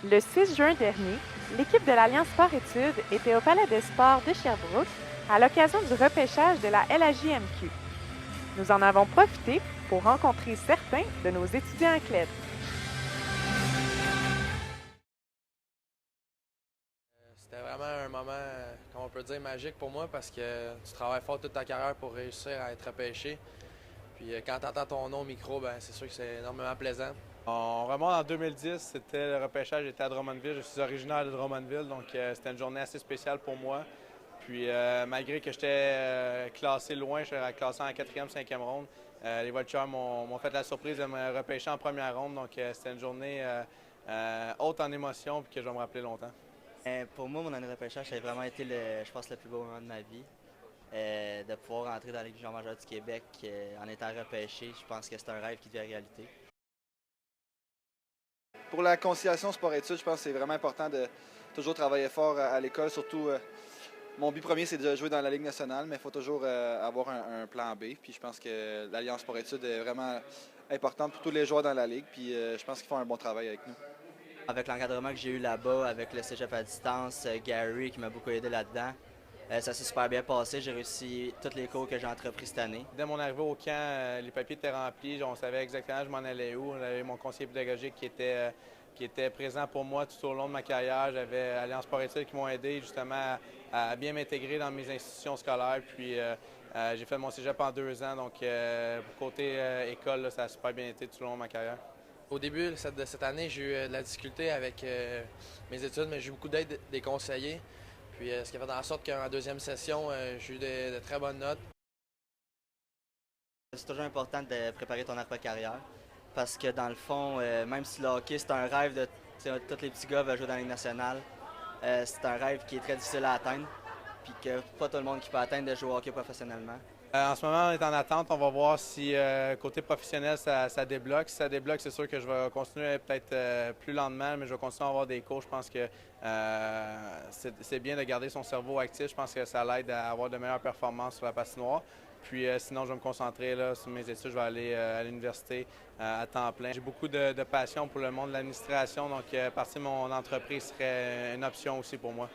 Le 6 juin dernier, l'équipe de l'Alliance Sport-Études était au Palais des Sports de Sherbrooke à l'occasion du repêchage de la LHJMQ. Nous en avons profité pour rencontrer certains de nos étudiants athlètes. C'était vraiment un moment, comme on peut dire, magique pour moi parce que tu travailles fort toute ta carrière pour réussir à être repêché. Puis quand tu entends ton nom au micro, ben, c'est sûr que c'est énormément plaisant. On remonte en 2010, c'était le repêchage, j'étais à Drummondville, je suis originaire de Drummondville, donc c'était une journée assez spéciale pour moi. Puis malgré que j'étais classé loin, je suis classé en quatrième, cinquième ronde, les Vultures m'ont fait la surprise de me repêcher en première ronde, donc c'était une journée haute en émotion puis que je vais me rappeler longtemps. Pour moi, mon année de repêchage, ça a vraiment été, je pense, le plus beau moment de ma vie. De pouvoir entrer dans la Ligue junior majeure du Québec en étant repêché, je pense que c'est un rêve qui devient réalité. Pour la conciliation sport-études, je pense que c'est vraiment important de toujours travailler fort à l'école. Surtout, mon but premier, c'est de jouer dans la Ligue nationale, mais il faut toujours avoir un plan B. Puis je pense que l'Alliance sport-études est vraiment importante pour tous les joueurs dans la Ligue. Puis je pense qu'ils font un bon travail avec nous. Avec l'encadrement que j'ai eu là-bas, avec le cégep à distance, Gary qui m'a beaucoup aidé là-dedans, ça s'est super bien passé. J'ai réussi tous les cours que j'ai entrepris cette année. Dès mon arrivée au camp, les papiers étaient remplis, on savait exactement je m'en allais où. J'avais mon conseiller pédagogique qui était présent pour moi tout au long de ma carrière. J'avais Alliance Sport-Études qui m'ont aidé justement à bien m'intégrer dans mes institutions scolaires. Puis j'ai fait mon cégep en 2 ans, donc côté école, là, ça a super bien été tout au long de ma carrière. Au début de cette année, j'ai eu de la difficulté avec mes études, mais j'ai eu beaucoup d'aide des conseillers. Puis ce qui a fait en sorte qu'en deuxième session, j'ai eu de très bonnes notes. C'est toujours important de préparer ton après-carrière parce que dans le fond, même si le hockey, c'est un rêve de tous les petits gars veulent jouer dans la Ligue nationale, c'est un rêve qui est très difficile à atteindre puis que pas tout le monde qui peut atteindre de jouer au hockey professionnellement. En ce moment, on est en attente. On va voir si côté professionnel, ça débloque. Si ça débloque, c'est sûr que je vais continuer peut-être plus lentement, mais je vais continuer à avoir des cours. Je pense que c'est bien de garder son cerveau actif. Je pense que ça l'aide à avoir de meilleures performances sur la patinoire. Puis sinon, je vais me concentrer là, sur mes études. Je vais aller à l'université à temps plein. J'ai beaucoup de passion pour le monde de l'administration, donc partir de mon entreprise serait une option aussi pour moi.